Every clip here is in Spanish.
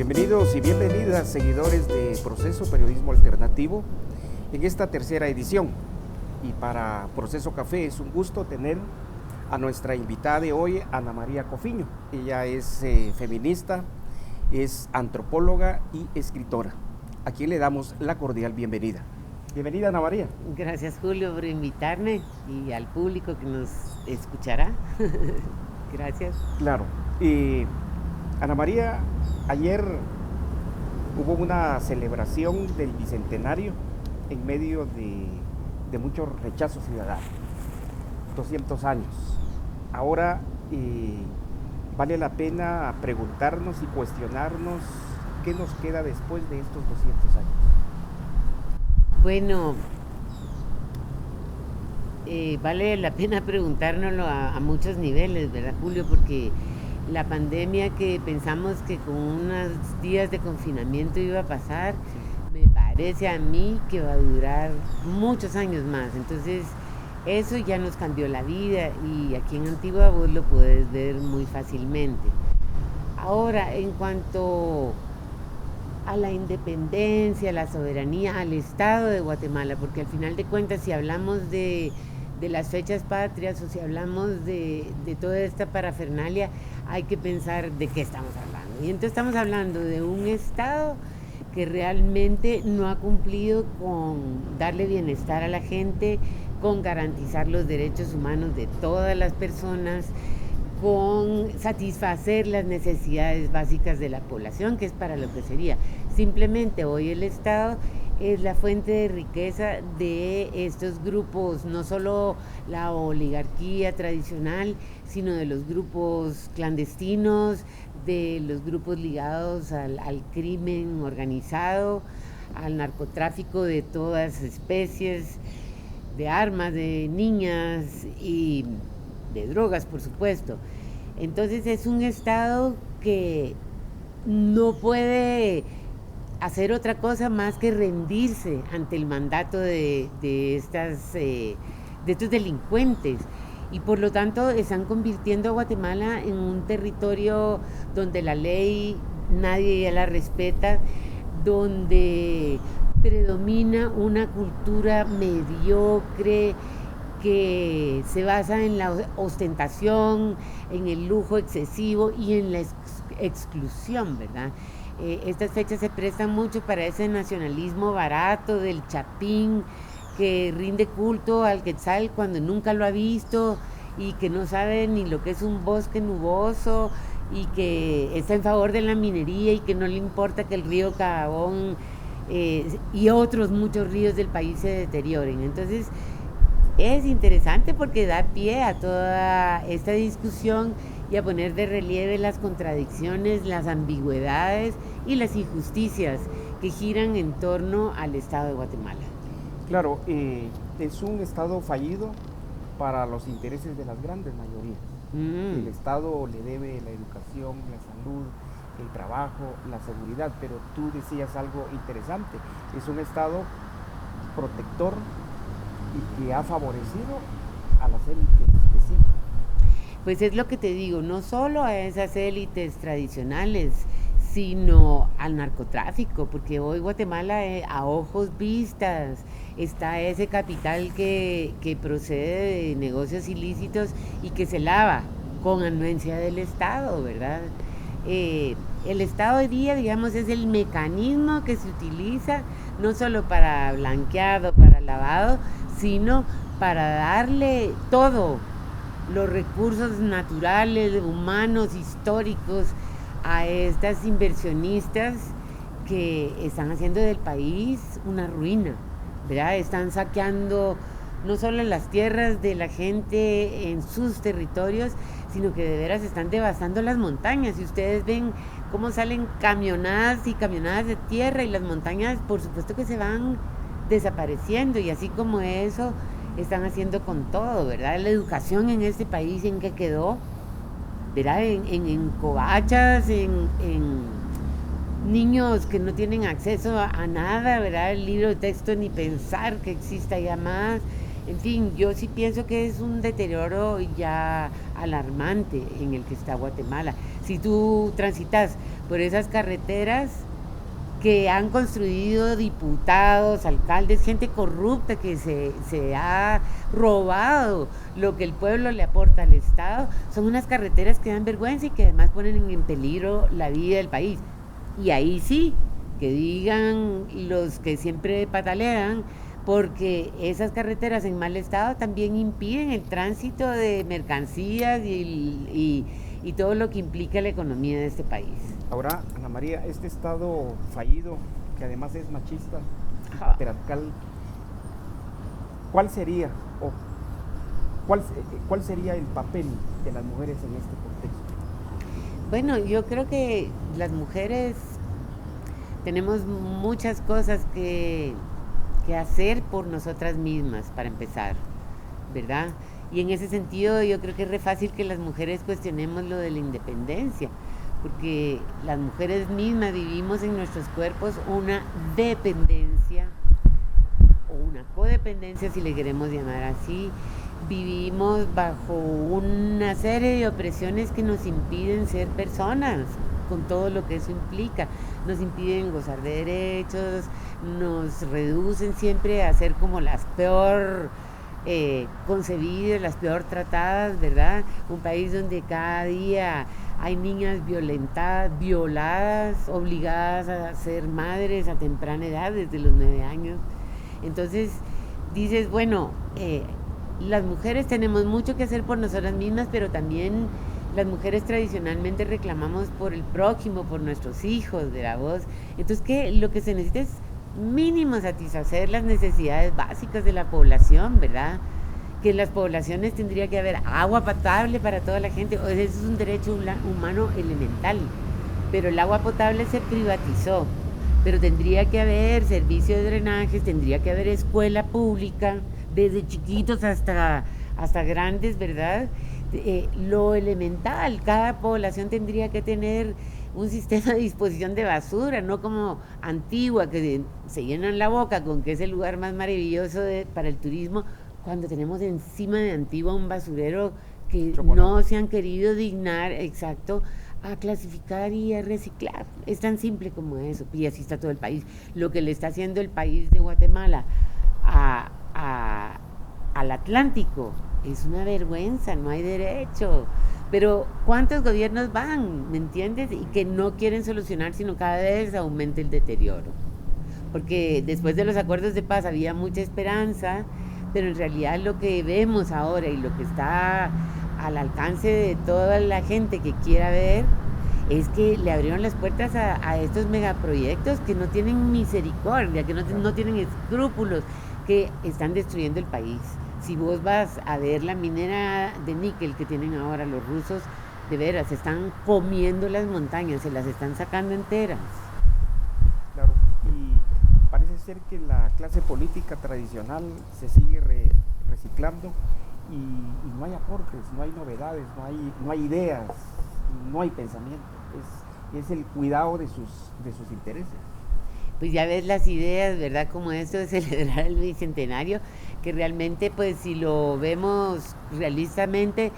Bienvenidos y bienvenidas, seguidores de Proceso Periodismo Alternativo, en esta tercera edición. Y para Proceso Café es un gusto tener a nuestra invitada de hoy, Ana María Cofiño. Ella es feminista, es antropóloga y escritora, a quien le damos la cordial bienvenida. Bienvenida, Ana María. Gracias, Julio, por invitarme y al público que nos escuchará. Gracias. Claro. Ana María, ayer hubo una celebración del Bicentenario en medio de mucho rechazo ciudadano. 200 años. Ahora vale la pena preguntarnos y cuestionarnos qué nos queda después de estos 200 años. Bueno, vale la pena preguntárnoslo a muchos niveles, ¿verdad, Julio? Porque la pandemia que pensamos que con unos días de confinamiento iba a pasar, me parece a mí que va a durar muchos años más. Entonces, eso ya nos cambió la vida y aquí en Antigua vos lo puedes ver muy fácilmente. Ahora, en cuanto a la independencia, a la soberanía, al Estado de Guatemala, porque al final de cuentas, si hablamos de las fechas patrias o si hablamos de toda esta parafernalia, hay que pensar de qué estamos hablando. Y entonces estamos hablando de un Estado que realmente no ha cumplido con darle bienestar a la gente, con garantizar los derechos humanos de todas las personas, con satisfacer las necesidades básicas de la población, que es para lo que sería. Simplemente hoy el Estado es la fuente de riqueza de estos grupos, no solo la oligarquía tradicional, sino de los grupos clandestinos, de los grupos ligados al crimen organizado, al narcotráfico de todas especies, de armas, de niñas y de drogas, por supuesto. Entonces es un Estado que no puede hacer otra cosa más que rendirse ante el mandato de estos delincuentes, y por lo tanto están convirtiendo a Guatemala en un territorio donde la ley nadie ya la respeta, donde predomina una cultura mediocre que se basa en la ostentación, en el lujo excesivo y en la exclusión, ¿verdad? Estas fechas se prestan mucho para ese nacionalismo barato del chapín que rinde culto al quetzal cuando nunca lo ha visto y que no sabe ni lo que es un bosque nuboso y que está en favor de la minería y que no le importa que el río Cagón y otros muchos ríos del país se deterioren. Entonces es interesante porque da pie a toda esta discusión y a poner de relieve las contradicciones, las ambigüedades y las injusticias que giran en torno al Estado de Guatemala. Claro, es un Estado fallido para los intereses de las grandes mayorías. El Estado le debe la educación, la salud, el trabajo, la seguridad, pero tú decías algo interesante, es un Estado protector y que ha favorecido a las élites de siempre. Pues es lo que te digo, no solo a esas élites tradicionales, sino al narcotráfico, porque hoy Guatemala a ojos vistas está ese capital que procede de negocios ilícitos y que se lava con anuencia del Estado, ¿verdad? El Estado hoy día, digamos, es el mecanismo que se utiliza no solo para blanqueado, para lavado, sino para darle todo, los recursos naturales, humanos, históricos, a estas inversionistas que están haciendo del país una ruina, ¿verdad? Están saqueando no solo las tierras de la gente en sus territorios, sino que de veras están devastando las montañas. Y ustedes ven cómo salen camionadas y camionadas de tierra y las montañas, por supuesto que se van desapareciendo, y así como eso están haciendo con todo, ¿verdad? La educación en este país, ¿en qué quedó? ¿Verdad? En covachas, en niños que no tienen acceso a nada, ¿verdad? El libro de texto ni pensar que exista ya más. En fin, yo sí pienso que es un deterioro ya alarmante en el que está Guatemala. Si tú transitas por esas carreteras que han construido diputados, alcaldes, gente corrupta que se ha robado lo que el pueblo le aporta al Estado, son unas carreteras que dan vergüenza y que además ponen en peligro la vida del país. Y ahí sí, que digan los que siempre patalean, porque esas carreteras en mal estado también impiden el tránsito de mercancías y todo lo que implica la economía de este país. Ahora, Ana María, este Estado fallido, que además es machista, patriarcal, ¿cuál sería o cuál sería el papel de las mujeres en este contexto? Bueno, yo creo que las mujeres tenemos muchas cosas que hacer por nosotras mismas, para empezar, ¿verdad? Y en ese sentido yo creo que es re fácil que las mujeres cuestionemos lo de la independencia, porque las mujeres mismas vivimos en nuestros cuerpos una dependencia o una codependencia, si le queremos llamar así. Vivimos bajo una serie de opresiones que nos impiden ser personas, con todo lo que eso implica. Nos impiden gozar de derechos, nos reducen siempre a ser como las peor concebidas, las peor tratadas, ¿verdad? Un país donde cada día hay niñas violentadas, violadas, obligadas a ser madres a temprana edad, desde los 9 años. Entonces dices, bueno, las mujeres tenemos mucho que hacer por nosotras mismas, pero también las mujeres tradicionalmente reclamamos por el prójimo, por nuestros hijos, de la voz. Entonces, ¿qué? Lo que se necesita es mínimo satisfacer las necesidades básicas de la población, ¿verdad? Que en las poblaciones tendría que haber agua potable para toda la gente. Eso es un derecho humano elemental. Pero el agua potable se privatizó. Pero tendría que haber servicio de drenajes, tendría que haber escuela pública, desde chiquitos hasta grandes, ¿verdad? Lo elemental, cada población tendría que tener un sistema de disposición de basura, no como Antigua, que se llenan la boca con que es el lugar más maravilloso para el turismo, cuando tenemos encima de Antigua un basurero que no se han querido dignar, exacto, a clasificar y a reciclar. Es tan simple como eso, y así está todo el país. Lo que le está haciendo el país de Guatemala al Atlántico es una vergüenza, no hay derecho. Pero ¿cuántos gobiernos van, me entiendes? Y que no quieren solucionar, sino cada vez aumenta el deterioro. Porque después de los acuerdos de paz había mucha esperanza, pero en realidad lo que vemos ahora y lo que está al alcance de toda la gente que quiera ver es que le abrieron las puertas a estos megaproyectos que no tienen misericordia, que no tienen escrúpulos, que están destruyendo el país. Si vos vas a ver la minera de níquel que tienen ahora los rusos, de veras, se están comiendo las montañas, se las están sacando enteras. Claro, y parece ser que la clase política tradicional se sigue reciclando y no hay aportes, no hay novedades, no hay ideas, no hay pensamiento. Es el cuidado de sus intereses. Pues ya ves las ideas, ¿verdad? Como esto de celebrar el bicentenario, que realmente, pues si lo vemos realistamente,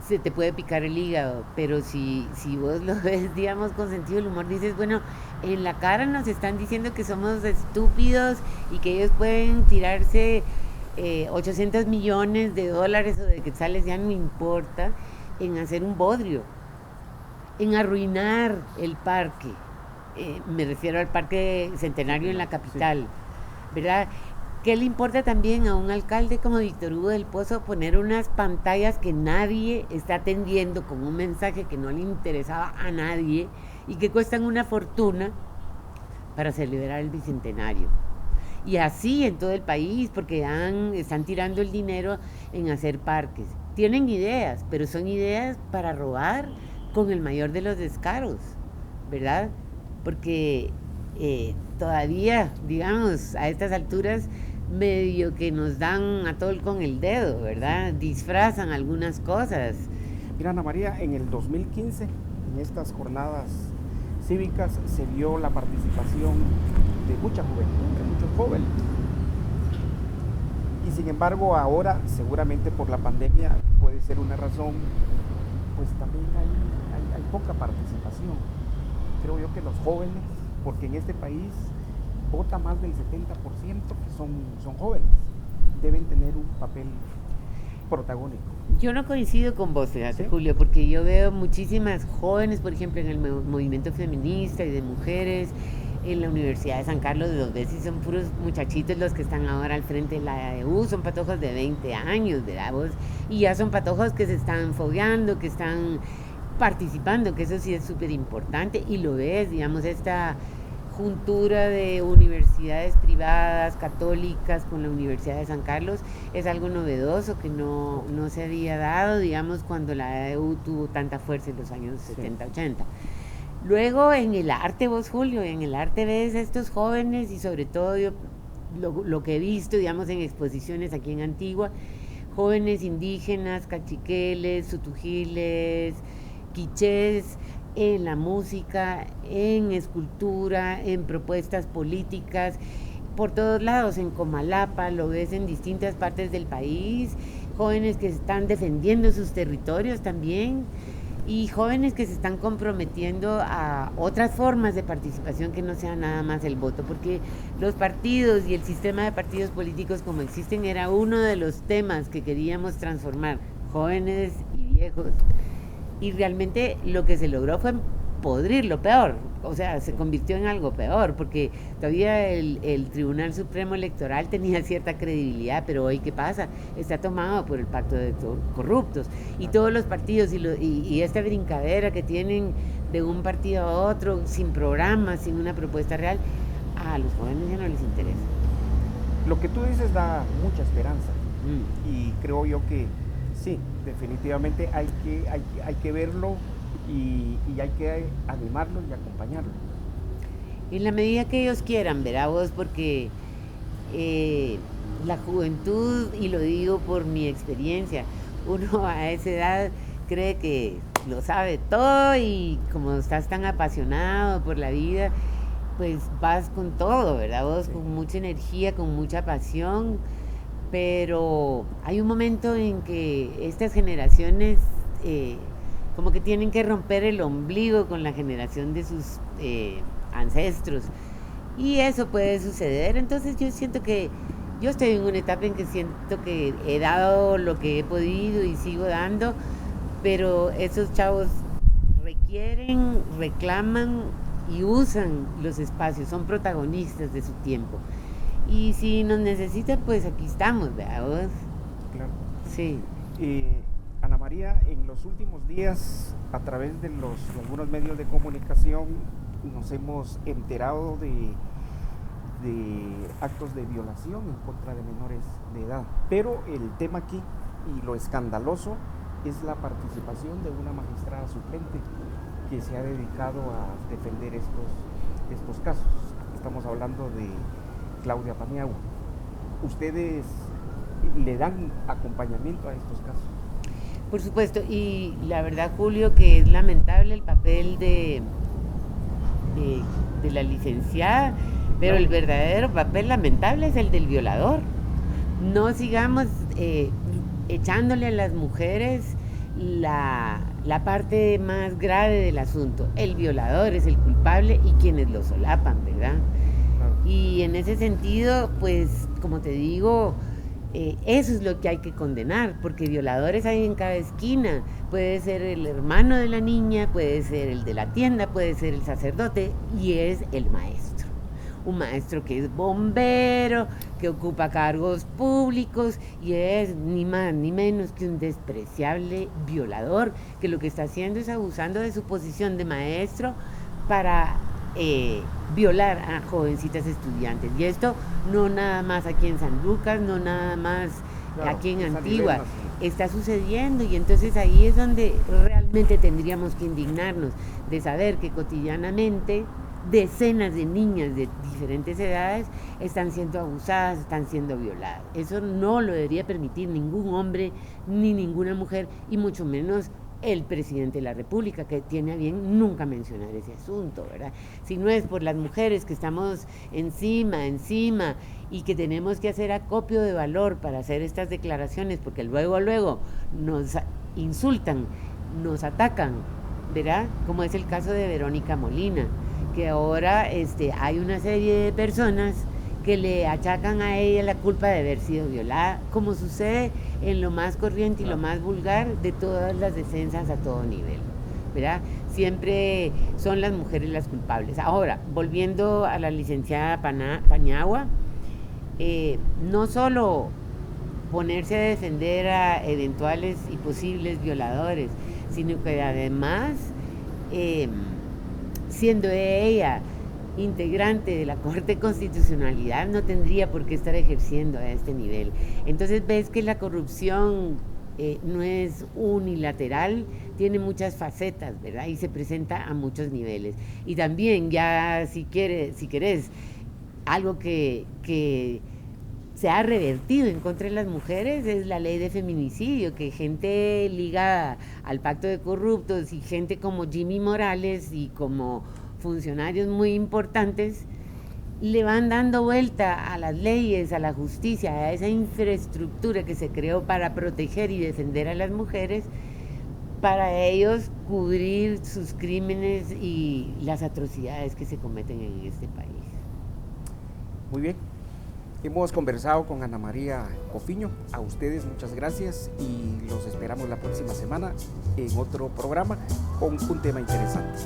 se te puede picar el hígado, pero si vos lo ves, digamos, con sentido del humor, dices, bueno, en la cara nos están diciendo que somos estúpidos y que ellos pueden tirarse 800 millones de dólares o de quetzales, ya no importa, en hacer un bodrio, en arruinar el parque. Me refiero al Parque Centenario en la capital, ¿verdad? ¿Qué le importa también a un alcalde como Víctor Hugo del Pozo poner unas pantallas que nadie está atendiendo con un mensaje que no le interesaba a nadie y que cuestan una fortuna para celebrar el bicentenario? Y así en todo el país, porque están tirando el dinero en hacer parques. Tienen ideas, pero son ideas para robar con el mayor de los descaros, ¿verdad? Porque todavía, digamos, a estas alturas, medio que nos dan a todo con el dedo, ¿verdad? Disfrazan algunas cosas. Mira, Ana María, en el 2015, en estas jornadas cívicas, se vio la participación de mucha juventud, de muchos jóvenes. Y sin embargo, ahora, seguramente por la pandemia, puede ser una razón, pues también hay poca participación. Creo yo que los jóvenes, porque en este país vota más del 70% que son jóvenes, deben tener un papel protagónico. Yo no coincido con vos, fíjate, ¿Sí? Julio, porque yo veo muchísimas jóvenes, por ejemplo, en el movimiento feminista y de mujeres, en la Universidad de San Carlos de los Besis, son puros muchachitos los que están ahora al frente de la AEU, son patojos de 20 años, ¿verdad vos? Y ya son patojos que se están fogueando, que están participando, que eso sí es súper importante, y lo ves, digamos, esta juntura de universidades privadas, católicas, con la Universidad de San Carlos, es algo novedoso que no se había dado, digamos, cuando la AEU tuvo tanta fuerza en los años 70, 80. Luego en el arte, vos, Julio, en el arte ves a estos jóvenes, y sobre todo yo lo que he visto, digamos, en exposiciones aquí en Antigua, jóvenes indígenas, cachiqueles, sutujiles, quichés, en la música, en escultura, en propuestas políticas, por todos lados, en Comalapa, lo ves en distintas partes del país, jóvenes que están defendiendo sus territorios también, y jóvenes que se están comprometiendo a otras formas de participación que no sea nada más el voto, porque los partidos y el sistema de partidos políticos como existen era uno de los temas que queríamos transformar, jóvenes y viejos, y realmente lo que se logró fue podrirlo peor, o sea, se convirtió en algo peor, porque todavía el Tribunal Supremo Electoral tenía cierta credibilidad, pero hoy ¿qué pasa? Está tomado por el pacto de corruptos, y todos los partidos y esta brincadera que tienen de un partido a otro, sin programa, sin una propuesta real, a los jóvenes ya no les interesa. Lo que tú dices da mucha esperanza, y creo yo que sí, definitivamente hay que verlo y hay que animarlos y acompañarlos. En la medida que ellos quieran, verá vos, porque la juventud, y lo digo por mi experiencia, uno a esa edad cree que lo sabe todo, y como estás tan apasionado por la vida, pues vas con todo, ¿verdad vos? Sí. Con mucha energía, con mucha pasión, pero hay un momento en que estas generaciones como que tienen que romper el ombligo con la generación de sus ancestros, y eso puede suceder. Entonces yo siento que yo estoy en una etapa en que siento que he dado lo que he podido y sigo dando, pero esos chavos requieren, reclaman y usan los espacios, son protagonistas de su tiempo. Y si nos necesitan, pues aquí estamos, ¿verdad vos? Claro. Sí. Ana María, en los últimos días, a través de algunos medios de comunicación, nos hemos enterado de actos de violación en contra de menores de edad. Pero el tema aquí, y lo escandaloso, es la participación de una magistrada suplente que se ha dedicado a defender estos casos. Estamos hablando de Claudia Paniagua. ¿Ustedes le dan acompañamiento a estos casos? Por supuesto, y la verdad, Julio, que es lamentable el papel de la licenciada, pero el verdadero papel lamentable es el del violador. No sigamos echándole a las mujeres la parte más grave del asunto. El violador es el culpable y quienes lo solapan, ¿verdad? Claro. Y en ese sentido, pues, como te digo, eso es lo que hay que condenar, porque violadores hay en cada esquina. Puede ser el hermano de la niña, puede ser el de la tienda, puede ser el sacerdote, y es el maestro. Un maestro que es bombero, que ocupa cargos públicos, y es ni más ni menos que un despreciable violador, que lo que está haciendo es abusando de su posición de maestro para violar a jovencitas estudiantes. Y esto no nada más aquí en San Lucas, no nada más aquí en Antigua, está sucediendo, y entonces ahí es donde realmente tendríamos que indignarnos de saber que cotidianamente decenas de niñas de diferentes edades están siendo abusadas, están siendo violadas. Eso no lo debería permitir ningún hombre ni ninguna mujer, y mucho menos el presidente de la República, que tiene a bien nunca mencionar ese asunto, ¿verdad? Si no es por las mujeres que estamos encima, y que tenemos que hacer acopio de valor para hacer estas declaraciones, porque luego nos insultan nos atacan, ¿verdad? Como es el caso de Verónica Molina, que ahora hay una serie de personas que le achacan a ella la culpa de haber sido violada, como sucede en lo más corriente y lo más vulgar de todas las defensas a todo nivel, ¿verdad? Siempre son las mujeres las culpables. Ahora, volviendo a la licenciada Paniagua, no solo ponerse a defender a eventuales y posibles violadores, sino que además, siendo ella integrante de la Corte de Constitucionalidad, no tendría por qué estar ejerciendo a este nivel. Entonces ves que la corrupción no es unilateral, tiene muchas facetas, ¿verdad? Y se presenta a muchos niveles. Y también, ya si querés, algo que se ha revertido en contra de las mujeres es la ley de feminicidio, que gente ligada al pacto de corruptos y gente como Jimmy Morales y como funcionarios muy importantes le van dando vuelta a las leyes, a la justicia, a esa infraestructura que se creó para proteger y defender a las mujeres, para ellos cubrir sus crímenes y las atrocidades que se cometen en este país. Muy bien. Hemos conversado con Ana María Cofiño. A ustedes muchas gracias y los esperamos la próxima semana en otro programa con un tema interesante.